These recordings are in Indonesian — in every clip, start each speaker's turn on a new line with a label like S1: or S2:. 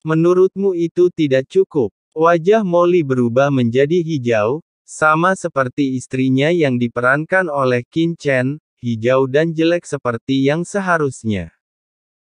S1: Menurutmu itu tidak cukup? Wajah Molly berubah menjadi hijau, sama seperti istrinya yang diperankan oleh Qin Chen, hijau dan jelek seperti yang seharusnya.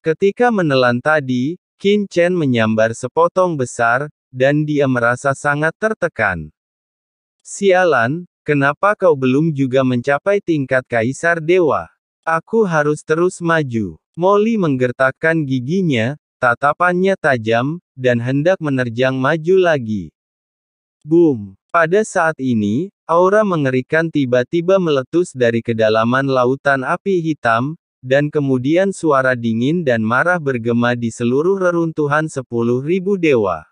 S1: Ketika menelan tadi, Qin Chen menyambar sepotong besar, dan dia merasa sangat tertekan. Sialan, kenapa kau belum juga mencapai tingkat Kaisar Dewa? Aku harus terus maju. Molly menggertakkan giginya, tatapannya tajam, dan hendak menerjang maju lagi. Boom! Pada saat ini, aura mengerikan tiba-tiba meletus dari kedalaman lautan api hitam, dan kemudian suara dingin dan marah bergema di seluruh reruntuhan 10.000 dewa.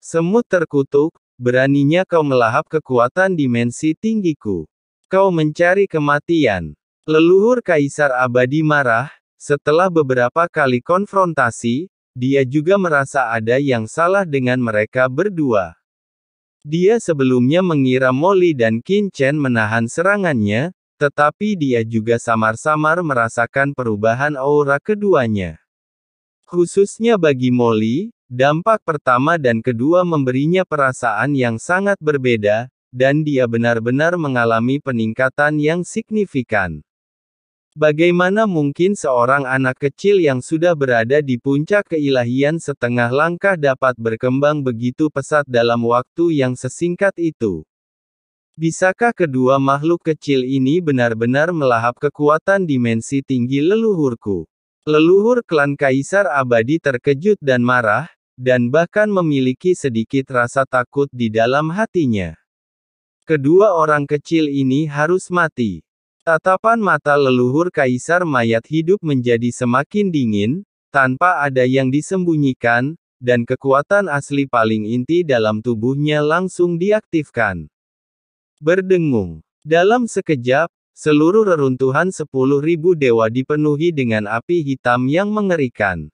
S1: Semut terkutuk, beraninya kau melahap kekuatan dimensi tinggiku. Kau mencari kematian. Leluhur Kaisar Abadi marah, setelah beberapa kali konfrontasi, dia juga merasa ada yang salah dengan mereka berdua. Dia sebelumnya mengira Molly dan Qin Chen menahan serangannya, tetapi dia juga samar-samar merasakan perubahan aura keduanya. Khususnya bagi Molly, dampak pertama dan kedua memberinya perasaan yang sangat berbeda, dan dia benar-benar mengalami peningkatan yang signifikan. Bagaimana mungkin seorang anak kecil yang sudah berada di puncak keilahian setengah langkah dapat berkembang begitu pesat dalam waktu yang sesingkat itu? Bisakah kedua makhluk kecil ini benar-benar melahap kekuatan dimensi tinggi leluhurku? Leluhur klan Kaisar Abadi terkejut dan marah, dan bahkan memiliki sedikit rasa takut di dalam hatinya. Kedua orang kecil ini harus mati. Tatapan mata leluhur Kaisar mayat hidup menjadi semakin dingin, tanpa ada yang disembunyikan, dan kekuatan asli paling inti dalam tubuhnya langsung diaktifkan. Berdengung. Dalam sekejap, seluruh reruntuhan 10.000 dewa dipenuhi dengan api hitam yang mengerikan.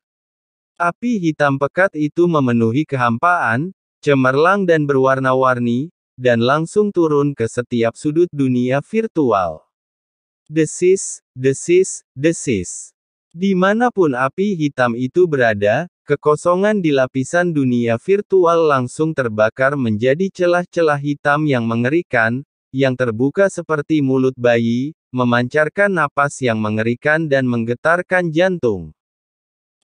S1: Api hitam pekat itu memenuhi kehampaan, cemerlang dan berwarna-warni, dan langsung turun ke setiap sudut dunia virtual. Desis, desis, desis. Dimanapun api hitam itu berada, kekosongan di lapisan dunia virtual langsung terbakar menjadi celah-celah hitam yang mengerikan, yang terbuka seperti mulut bayi, memancarkan napas yang mengerikan dan menggetarkan jantung.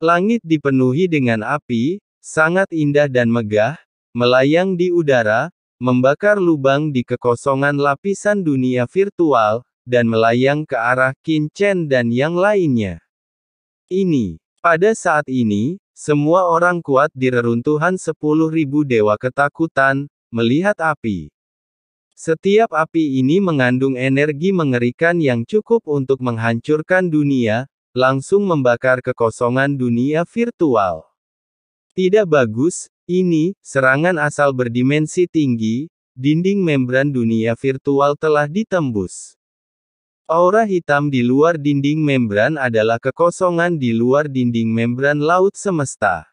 S1: Langit dipenuhi dengan api, sangat indah dan megah, melayang di udara, membakar lubang di kekosongan lapisan dunia virtual, dan melayang ke arah Qin Chen dan yang lainnya. Pada saat ini, semua orang kuat di reruntuhan 10.000 dewa ketakutan, melihat api. Setiap api ini mengandung energi mengerikan yang cukup untuk menghancurkan dunia, langsung membakar kekosongan dunia virtual. Tidak bagus, ini, serangan asal berdimensi tinggi, dinding membran dunia virtual telah ditembus. Aura hitam di luar dinding membran adalah kekosongan di luar dinding membran laut semesta.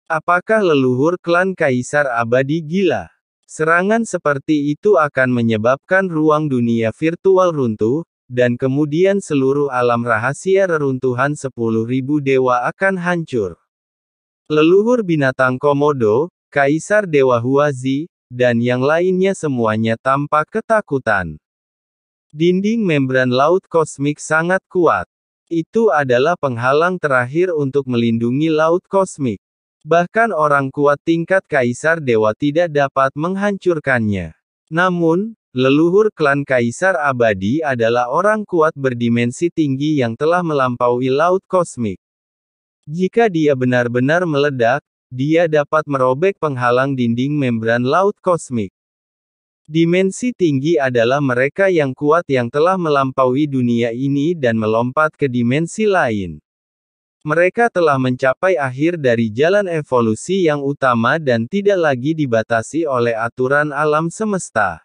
S1: Apakah leluhur klan Kaisar Abadi gila? Serangan seperti itu akan menyebabkan ruang dunia virtual runtuh, dan kemudian seluruh alam rahasia reruntuhan 10.000 dewa akan hancur. Leluhur binatang Komodo, Kaisar Dewa Huazi, dan yang lainnya semuanya tampak ketakutan. Dinding membran laut kosmik sangat kuat. Itu adalah penghalang terakhir untuk melindungi laut kosmik. Bahkan orang kuat tingkat Kaisar Dewa tidak dapat menghancurkannya. Namun, leluhur klan Kaisar Abadi adalah orang kuat berdimensi tinggi yang telah melampaui laut kosmik. Jika dia benar-benar meledak, dia dapat merobek penghalang dinding membran laut kosmik. Dimensi tinggi adalah mereka yang kuat yang telah melampaui dunia ini dan melompat ke dimensi lain. Mereka telah mencapai akhir dari jalan evolusi yang utama dan tidak lagi dibatasi oleh aturan alam semesta.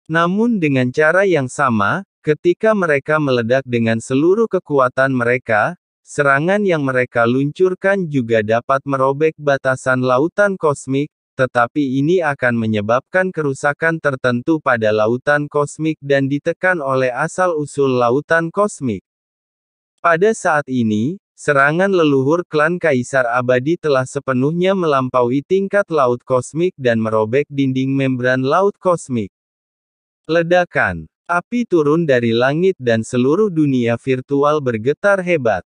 S1: Namun dengan cara yang sama, ketika mereka meledak dengan seluruh kekuatan mereka, serangan yang mereka luncurkan juga dapat merobek batasan lautan kosmik, tetapi ini akan menyebabkan kerusakan tertentu pada lautan kosmik dan ditekan oleh asal-usul lautan kosmik. Pada saat ini, serangan leluhur klan Kaisar Abadi telah sepenuhnya melampaui tingkat laut kosmik dan merobek dinding membran laut kosmik. Ledakan. Api turun dari langit dan seluruh dunia virtual bergetar hebat.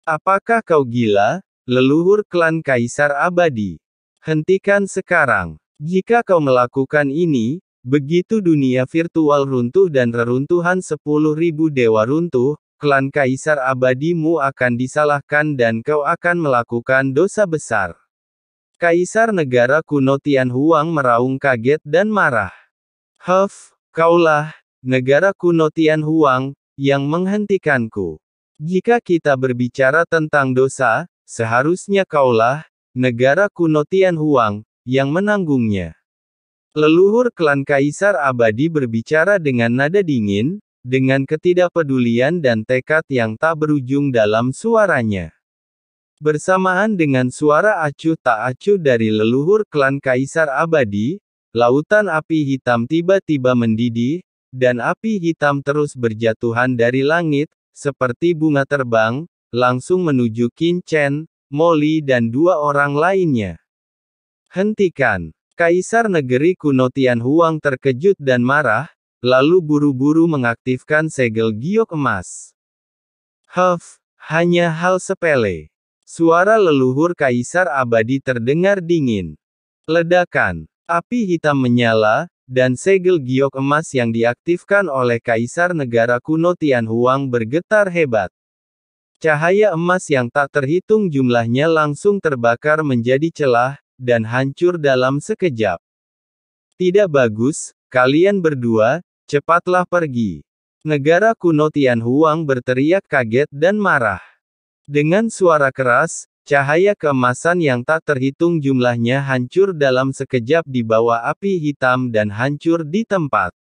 S1: Apakah kau gila, leluhur klan Kaisar Abadi? Hentikan sekarang. Jika kau melakukan ini, begitu dunia virtual runtuh dan reruntuhan 10.000 dewa runtuh, klan Kaisar Abadimu akan disalahkan dan kau akan melakukan dosa besar. Kaisar negara kuno Tianhuang meraung kaget dan marah. Kaulah, negara kuno Tianhuang, yang menghentikanku. Jika kita berbicara tentang dosa, seharusnya kaulah, negara kuno Tianhuang, yang menanggungnya. Leluhur klan Kaisar Abadi berbicara dengan nada dingin, dengan ketidakpedulian dan tekad yang tak berujung dalam suaranya. Bersamaan dengan suara acuh tak acuh dari leluhur klan Kaisar Abadi, lautan api hitam tiba-tiba mendidih, dan api hitam terus berjatuhan dari langit, seperti bunga terbang, langsung menuju Qin Chen, Molly dan dua orang lainnya. Hentikan! Kaisar negeri kuno Tianhuang terkejut dan marah, lalu buru-buru mengaktifkan segel giok emas. Hanya hal sepele. Suara leluhur Kaisar Abadi terdengar dingin. Ledakan. Api hitam menyala, dan segel giok emas yang diaktifkan oleh Kaisar negara kuno Tianhuang bergetar hebat. Cahaya emas yang tak terhitung jumlahnya langsung terbakar menjadi celah, dan hancur dalam sekejap. Tidak bagus, kalian berdua, cepatlah pergi. Negara kuno Tianhuang berteriak kaget dan marah. Dengan suara keras, cahaya keemasan yang tak terhitung jumlahnya hancur dalam sekejap di bawah api hitam dan hancur di tempat.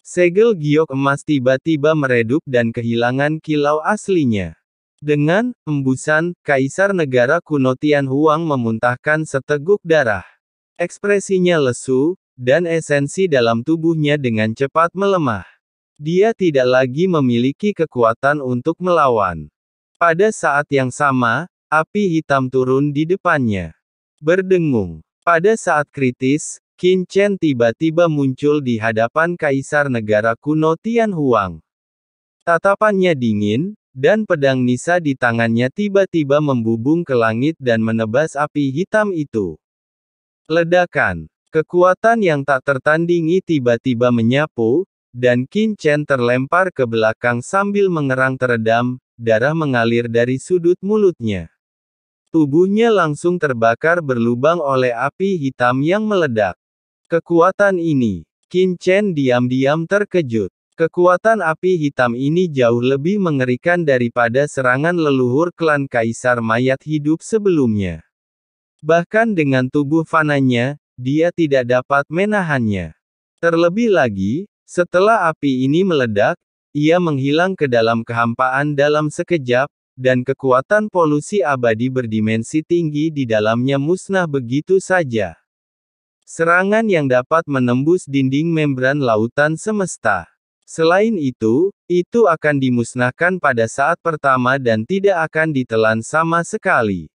S1: Segel giok emas tiba-tiba meredup dan kehilangan kilau aslinya. Dengan embusan, Kaisar negara kuno Tianhuang memuntahkan seteguk darah. Ekspresinya lesu, dan esensi dalam tubuhnya dengan cepat melemah. Dia tidak lagi memiliki kekuatan untuk melawan. Pada saat yang sama, api hitam turun di depannya. Berdengung. Pada saat kritis, Qin Chen tiba-tiba muncul di hadapan Kaisar negara kuno Tianhuang. Tatapannya dingin, dan pedang Nisa di tangannya tiba-tiba membubung ke langit dan menebas api hitam itu. Ledakan. Kekuatan yang tak tertandingi tiba-tiba menyapu, dan Qin Chen terlempar ke belakang sambil mengerang teredam, darah mengalir dari sudut mulutnya. Tubuhnya langsung terbakar berlubang oleh api hitam yang meledak. Kekuatan ini. Qin Chen diam-diam terkejut. Kekuatan api hitam ini jauh lebih mengerikan daripada serangan leluhur klan Kaisar Mayat Hidup sebelumnya. Bahkan dengan tubuh fananya, dia tidak dapat menahannya. Terlebih lagi, setelah api ini meledak, ia menghilang ke dalam kehampaan dalam sekejap, dan kekuatan polusi abadi berdimensi tinggi di dalamnya musnah begitu saja. Serangan yang dapat menembus dinding membran lautan semesta. Selain itu akan dimusnahkan pada saat pertama dan tidak akan ditelan sama sekali.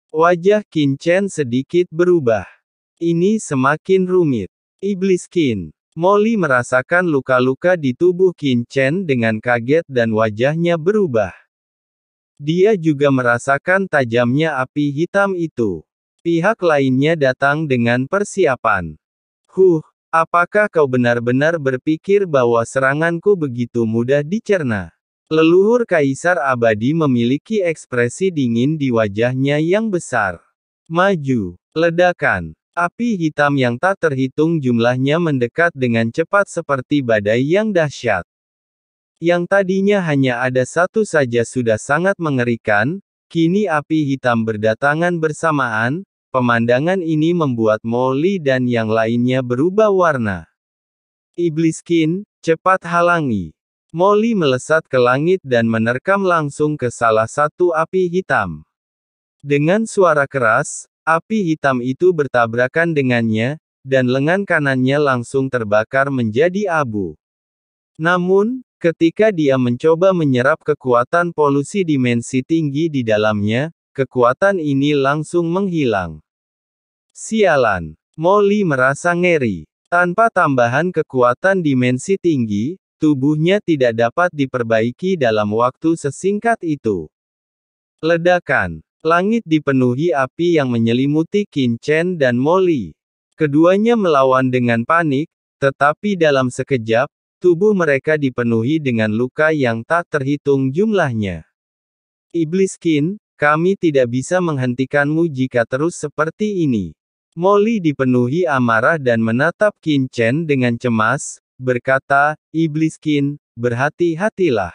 S1: Wajah Qin Chen sedikit berubah. Ini semakin rumit. Iblis Qin. Molly merasakan luka-luka di tubuh Qin Chen dengan kaget dan wajahnya berubah. Dia juga merasakan tajamnya api hitam itu. Pihak lainnya datang dengan persiapan. Apakah kau benar-benar berpikir bahwa seranganku begitu mudah dicerna? Leluhur Kaisar Abadi memiliki ekspresi dingin di wajahnya yang besar. Maju. Ledakan. Api hitam yang tak terhitung jumlahnya mendekat dengan cepat seperti badai yang dahsyat. Yang tadinya hanya ada satu saja sudah sangat mengerikan, kini api hitam berdatangan bersamaan. Pemandangan ini membuat Molly dan yang lainnya berubah warna. Iblis Qin, cepat halangi. Molly melesat ke langit dan menerkam langsung ke salah satu api hitam. Dengan suara keras, api hitam itu bertabrakan dengannya, dan lengan kanannya langsung terbakar menjadi abu. Namun, ketika dia mencoba menyerap kekuatan polusi dimensi tinggi di dalamnya, kekuatan ini langsung menghilang. Sialan. Molly merasa ngeri. Tanpa tambahan kekuatan dimensi tinggi, tubuhnya tidak dapat diperbaiki dalam waktu sesingkat itu. Ledakan. Langit dipenuhi api yang menyelimuti Qin Chen dan Molly. Keduanya melawan dengan panik, tetapi dalam sekejap, tubuh mereka dipenuhi dengan luka yang tak terhitung jumlahnya. Iblis Qin, kami tidak bisa menghentikanmu jika terus seperti ini. Molly dipenuhi amarah dan menatap Qin Chen dengan cemas, berkata, Iblis Qin, berhati-hatilah.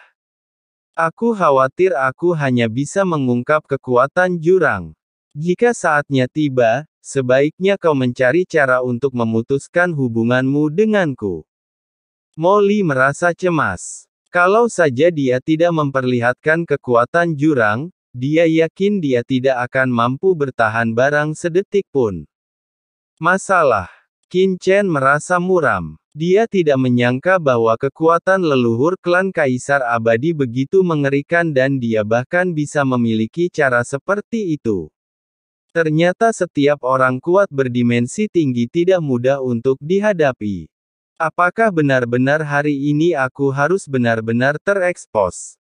S1: Aku khawatir aku hanya bisa mengungkap kekuatan jurang. Jika saatnya tiba, sebaiknya kau mencari cara untuk memutuskan hubunganmu denganku. Molly merasa cemas. Kalau saja dia tidak memperlihatkan kekuatan jurang, dia yakin dia tidak akan mampu bertahan barang sedetik pun. Masalah. Qin Chen merasa muram. Dia tidak menyangka bahwa kekuatan leluhur klan Kaisar Abadi begitu mengerikan dan dia bahkan bisa memiliki cara seperti itu. Ternyata setiap orang kuat berdimensi tinggi tidak mudah untuk dihadapi. Apakah benar-benar hari ini aku harus benar-benar terekspos?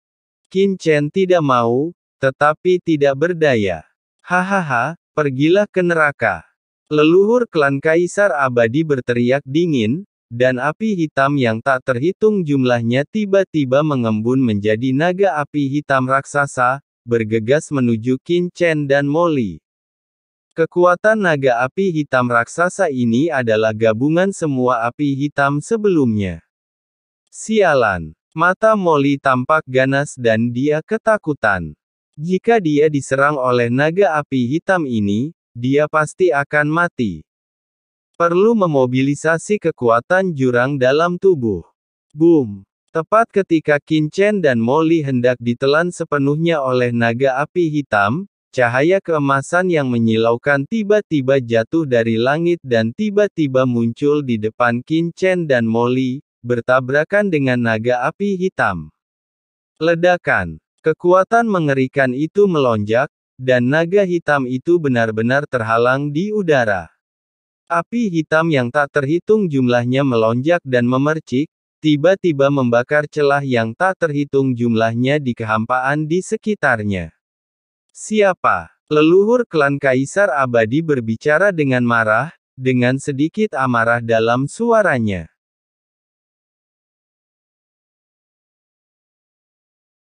S1: Qin Chen tidak mau, tetapi tidak berdaya. Hahaha, pergilah ke neraka. Leluhur klan Kaisar Abadi berteriak dingin, dan api hitam yang tak terhitung jumlahnya tiba-tiba mengembun menjadi naga api hitam raksasa, bergegas menuju Qin Chen dan Molly. Kekuatan naga api hitam raksasa ini adalah gabungan semua api hitam sebelumnya. Sialan. Mata Molly tampak ganas dan dia ketakutan. Jika dia diserang oleh naga api hitam ini, dia pasti akan mati. Perlu memobilisasi kekuatan jurang dalam tubuh. Boom! Tepat ketika Qin Chen dan Molly hendak ditelan sepenuhnya oleh naga api hitam, cahaya keemasan yang menyilaukan tiba-tiba jatuh dari langit dan tiba-tiba muncul di depan Qin Chen dan Molly, bertabrakan dengan naga api hitam. Ledakan. Kekuatan mengerikan itu melonjak, dan naga hitam itu benar-benar terhalang di udara. Api hitam yang tak terhitung jumlahnya melonjak dan memercik, tiba-tiba membakar celah yang tak terhitung jumlahnya di kehampaan di sekitarnya. Siapa? Leluhur klan Kaisar Abadi berbicara dengan marah, dengan sedikit amarah dalam suaranya.